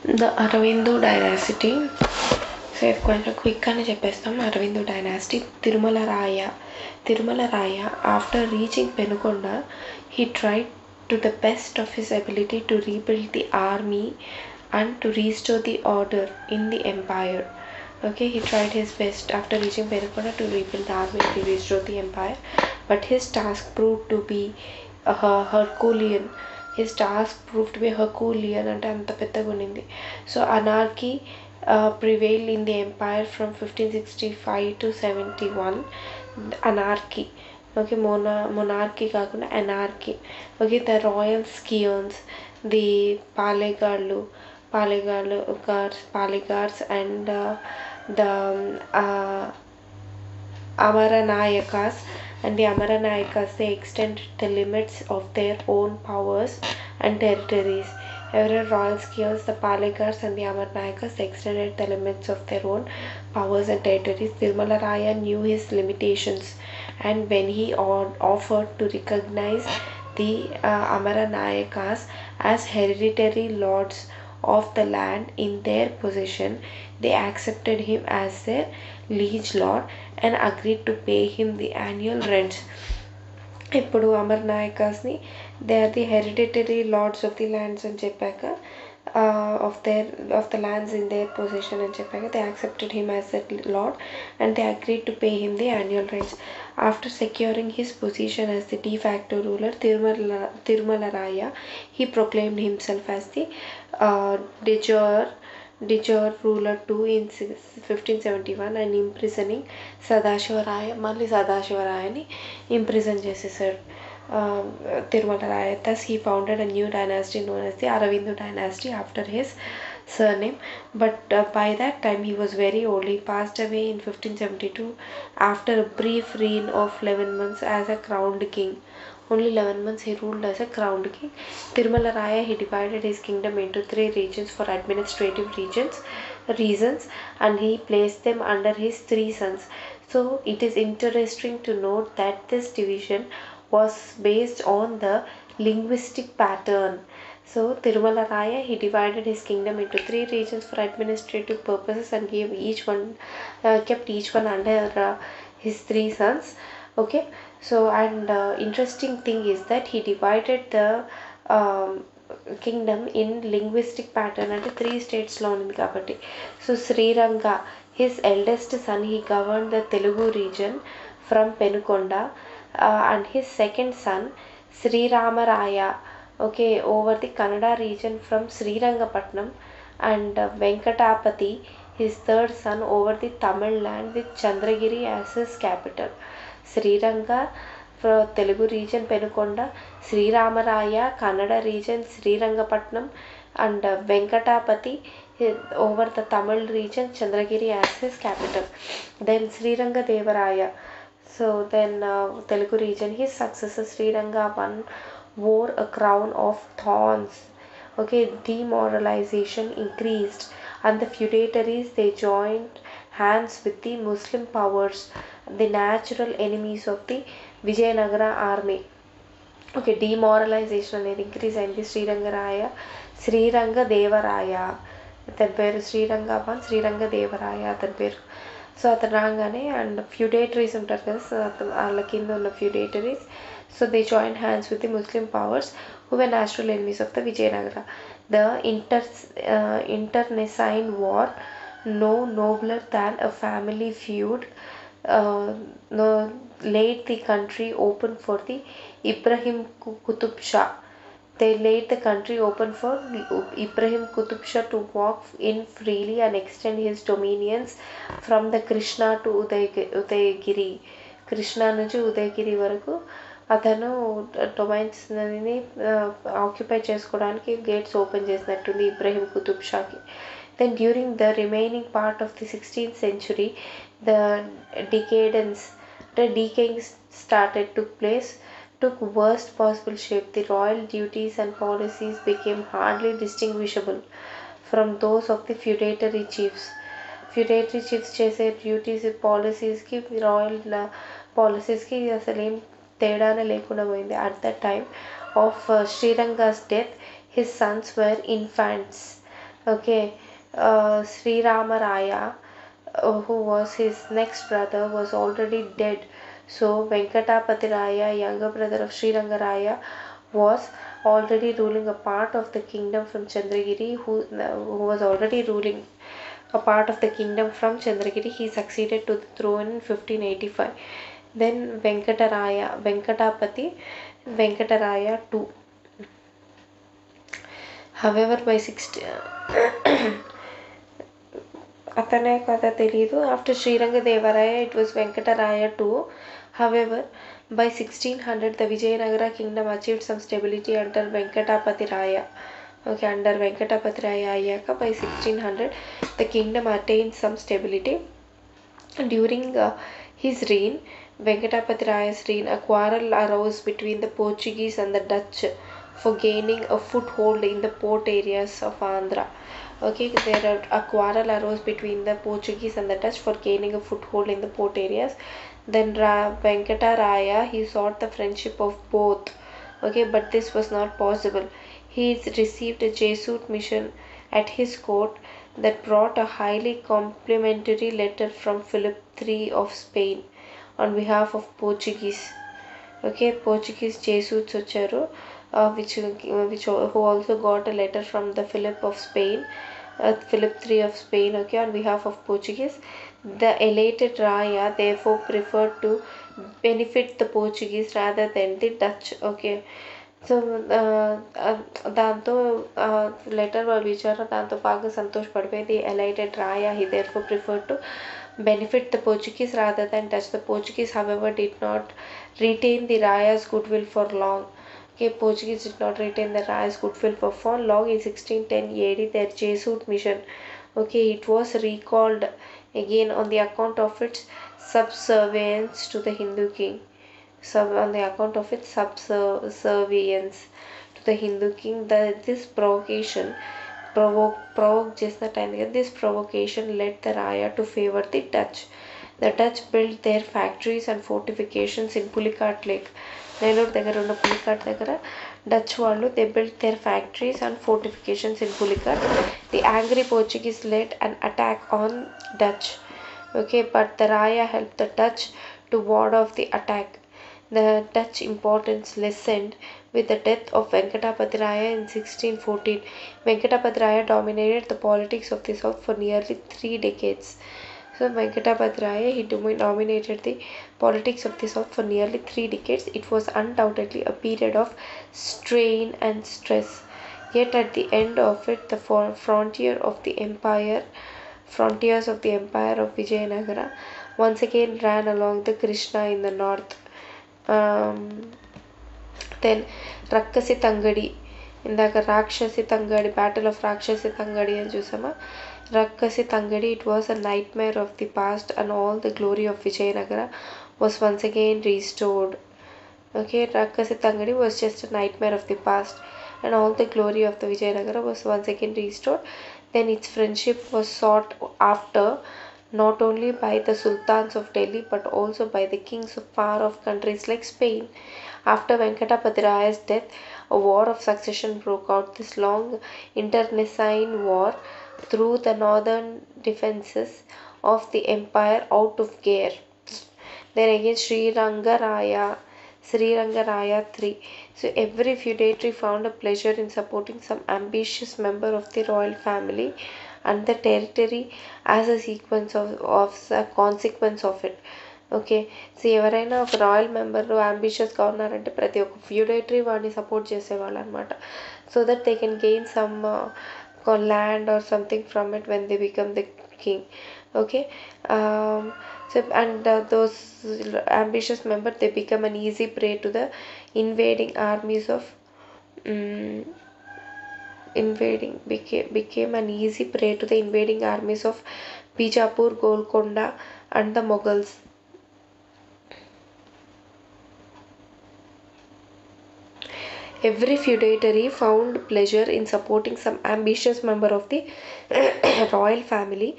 The Aravindu dynasty. So కొంచెం quick అని చెప్పేస్తాం. అరవిందు డైనాసిటీ. తిరుమల రాయ after reaching Penukonda, he tried to the best of his ability to rebuild the army and to restore the order in the empire. Okay, he tried his best after reaching Penukonda to rebuild the army to restore the empire, but his task proved to be Herculean. His task proved to be Herculean అంటే అంత పెద్దగా ఉండింది. So anarchy prevailed in the empire from 1565 to 71. Anarchy. Okay, monarchy కాకుండా anarchy. Okay, the royal scions, the Palegards and the Amaranayakas and the Amaranayakas, they extended the limits of their own powers and territories. Every royal scions, the Palegards and the Amaranayakas, they extended the limits of their own powers and territories. Tirumala Raya knew his limitations, and when he offered to recognize the Amaranayakas as hereditary lords of the land in their possession, they accepted him as their liege lord and agreed to pay him the annual rents. ఇప్పుడు అమరనాయకాస్ని they are the hereditary lords of the lands అని చెప్పాక of the lands in their position అని చెప్పాక they accepted him as that lord and they agreed to pay him the annual rents. After securing his position as the de facto ruler Tirumala Raya, he proclaimed himself as the de jure ruler too in 1571 and imprisoning సదాశివరాయ మళ్ళీ సదాశివరాయని imprison చేసేసాడు తిరుమల రాయ. Thus he founded a new dynasty known as the Aravindu dynasty after his surname, but by that time he was very old. He passed away in 1572 after a brief reign of 11 months as a crowned king. Only 11 months he ruled as a crowned king. Tirumala Raya, he divided his kingdom into 3 regions for administrative reasons, and he placed them under his 3 sons. So it is interesting to note that this division was based on the linguistic pattern. So Tirumala Raya, he divided his kingdom into 3 regions for administrative purposes and gave kept each one under his 3 sons. Okay, so and interesting thing is that he divided the kingdom in linguistic pattern అంటే 3 స్టేట్స్లో ఉంది కాబట్టి. So Sriranga, his eldest son, he governed the Telugu region from Penukonda, and his second son Sriramaraya, okay, over the Kannada region from Srirangapatnam, and Venkatapati, his third son, over the Tamil land with Chandragiri as his capital. Sriranga for Telugu region Penukonda, Sriramaraya Kannada region Srirangapatnam, and Venkatapati over the Tamil region Chandragiri as his capital. Then Sriranga so then Telugu region, his successor Sriranga one wore a crown of thorns. Okay, demoralization increased and the feudatories, they joined hands with the Muslim powers, the natural enemies of the Vijayanagara army. Okay, demoralization అనేది increase అయింది. శ్రీరంగదేవరాయ అతని పేరు, శ్రీరంగదేవరాయ అతని పేరు. So అతను రాగానే and feudatories ఉంటారు కదా, సో అతను వాళ్ళ కింద ఉన్న feudatories, so they join hands with the Muslim powers who were natural enemies of the Vijayanagara. The internecine war, no nobler than a family feud, laid the country open for the Ibrahim Qutub Shah. They laid the country open for Ibrahim Qutub Shah to walk in freely and extend his dominions from the Krishna to Udayagiri. Krishna నుంచి ఉదయగిరి వరకు అతను డొమైన్స్ని occupy చేసుకోవడానికి gates open చేసినట్టుంది ఇబ్రహీం కుతుబ్ షాకి. Then during the remaining part of the 16th century, the decadence took worst possible shape. The royal duties and policies became hardly distinguishable from those of the feudatory chiefs. Feudatory chiefs చేసే duties పాలసీస్కి royal పాలసీస్కి అసలు ఏం తేడానే లేకుండా పోయింది. At the time of Sriranga's death, his sons were infants. Okay, Sri Rama Raya, who was his next brother, was already dead. So Venkatapati Raya, younger brother of Sri Rangaraya, was already ruling a part of the kingdom from Chandragiri, who was already ruling a part of the kingdom from Chandragiri. He succeeded to the throne in 1585. Then Venkataraya too. However, by 60 అతనే కదా తెలీదు. After Srirangadevaraya, it was Venkataraya too. However, by 1600, the Vijayanagara kingdom achieved some stability under Venkatapati Raya. Okay, under Venkatapati Raya అయ్యాక by 1600, the kingdom attained some stability. During his reign, Venkatapati Raya's reign, a quarrel arose between the Portuguese and the Dutch for gaining a foothold in the port areas of Andhra. Okay, a quarrel arose between the Portuguese and the Dutch for gaining a foothold in the port areas. Then Venkataraya, he sought the friendship of both. Okay, but this was not possible. He received a Jesuit mission at his court that brought a highly complimentary letter from Philip III of Spain on behalf of Portuguese. Okay, Portuguese Jesuits వచ్చారు, which who also got a letter from the Philip of Spain, Philip III of Spain. Okay, on behalf of Portuguese. The elated Raya therefore preferred to benefit the Portuguese rather than the Dutch. Okay, so దాంతో letter వాళ్ళు ఇచ్చారు, దాంతో బాగా సంతోషపడిపోయింది elated Raya. He therefore prefer to benefit the Portuguese rather than touch. The Portuguese, however, did not retain the Raya's goodwill for long. Okay, Portuguese did not retain the Raya's goodwill for long. In 1610 AD, their Jesuit mission, okay, it was recalled again on the account of its subservience to the Hindu king. On the account of its subservience to the Hindu king, this provocation provoked just the time. This provocation led the Raya to favor the Dutch. The Dutch built their factories and fortifications in Pulicat Lake. Nellore దగ్గర ఉన్న పులికాట్ దగ్గర Dutch వాళ్ళు they built their factories and fortifications in Pulicat. The angry Portuguese led an attack on Dutch. Okay, but the Raya helped the Dutch to ward off the attack. The Dutch importance lessened with the death of Venkatapati Raya in 1614. Venkatapati Raya dominated the politics of the south for nearly 3 decades. So Venkatapati Raya, he dominated the politics of the south for nearly 3 decades. It was undoubtedly a period of strain and stress. Yet at the end of it, the frontiers of the empire of Vijayanagara once again ran along the Krishna in the north. Then Rakkasi Tangadi, ఇందాక రాక్షసి తంగడి, battle of రాక్షసి తంగడి అని చూసామా. Rakkasi Tangadi, it was a nightmare of the past, and all the glory of Vijayanagara was once again restored. Okay, Rakkasi Tangadi was just a nightmare of the past, and all the glory of the Vijayanagara was once again restored. Then its friendship was sought after not only by the sultans of Delhi but also by the kings of far-off countries like Spain. After Venkatapati Raya's death, a war of succession broke out. This long internecine war threw the northern defences of the empire out of gear. Then again Sri Rangaraya III. So every feudatory found a pleasure in supporting some ambitious member of the royal family and the territory as a consequence of it. Okay, so ఎవరైనా ఒక royal member అంబిషియస్గా ఉన్నారంటే ప్రతి ఒక్క ఫ్యూడేటరీ వాడిని support చేసేవాళ్ళు అనమాట. So that they can gain some land or something from it when they become the king. Okay, so and those ambitious members, they become an easy prey to the invading armies of became an easy prey to the invading armies of Bijapur, Golconda and the Mughals. Every feudatory found pleasure in supporting some ambitious member of the royal family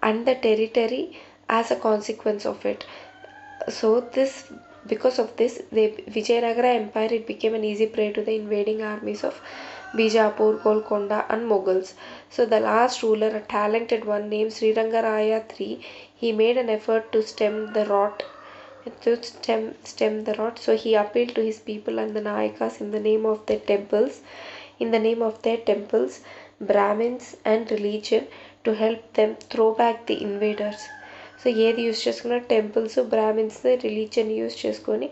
and the territory as a consequence of it. So because of this, the Vijayanagara empire, it became an easy prey to the invading armies of Bijapur, Golconda and Mughals. So the last ruler, a talented one named Srirangaraya III, he made an effort to stem the rot. So he appealed to his people and the Nayakas in the name of their temples, Brahmins and religion to help them throw back the invaders. So ఏది use చేసుకున్న temples Brahmins religion use చేసుకొని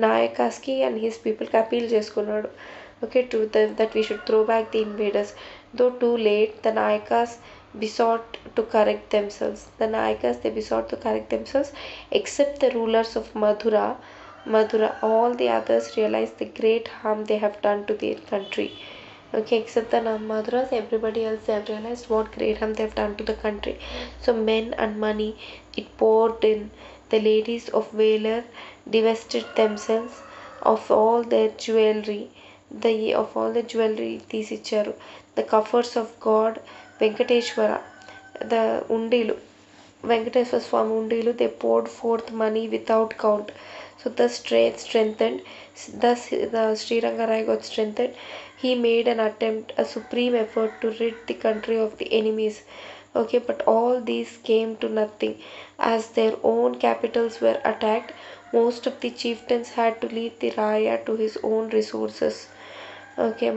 నాయకాస్కి and his పీపుల్కి appeal చేసుకున్నాడు. Okay, to that we should throw back the invaders. Though too late the Nayakas besought to correct themselves. The Nayakas they besought to correct themselves, except the rulers of Madura. All the others realized the great harm they have done to their country. Okay, except the Maduras, everybody else they have realized what great harm they have done to the country. So men and money it poured in. The ladies of Valor divested themselves of all their jewelry. తీసిచ్చారు. The coffers of God Venkateshwara, the undilu, Venkateswara Swami undilu, they poured forth money without count. So the strengthened, thus the Srirangaraya got strengthened. He made an attempt, a supreme effort to rid the country of the enemies. Okay, but all these came to nothing. As their own capitals were attacked, most of the chieftains had to leave the Raya to his own resources. Okay,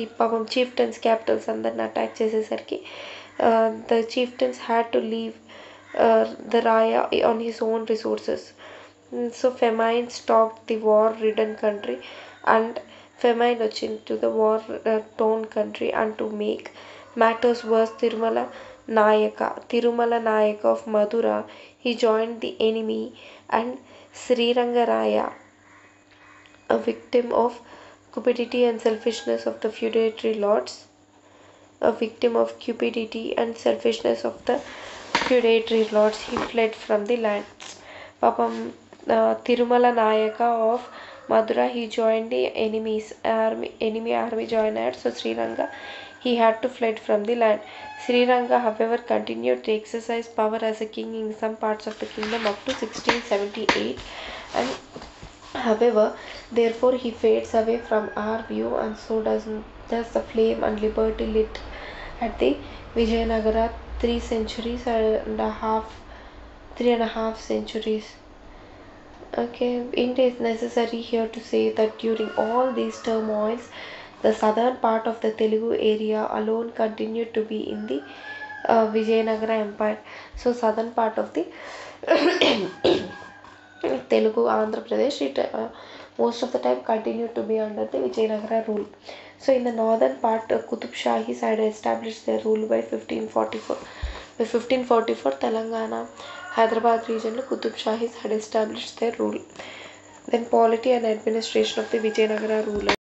ఈ పాపం chieftains capitals అందరిని attack చేసేసరికి the chieftains had to leave the Raya on his own resources. So famine struck the war ridden country and famine వచ్చింది to the war torn country and to make matters worse Tirumala Nayaka of Madura he joined the enemy and Srirangaraya, a victim of cupidity and selfishness of the feudatory lords, he fled from the lands. Papam Tirumala Nayaka of Madura, he joined the enemy army joined, so Sriranga he had to fled from the land. Sriranga however continued to exercise power as a king in some parts of the kingdom up to 1678, and however therefore he fades away from our view, and so does the flame and liberty lit at the Vijayanagara 3.5 centuries. Okay, it is necessary here to say that during all these turmoils, the southern part of the Telugu area alone continued to be in the Vijayanagara Empire. So southern part of the Telugu, Andhra Pradesh, it most of the time continued to be under the Vijayanagara rule. So in the northern part, Qutub Shahis had established their rule by 1544. By 1544, Telangana, Hyderabad region, Qutub Shahis had established their rule. Then polity and administration of the Vijayanagara rulers.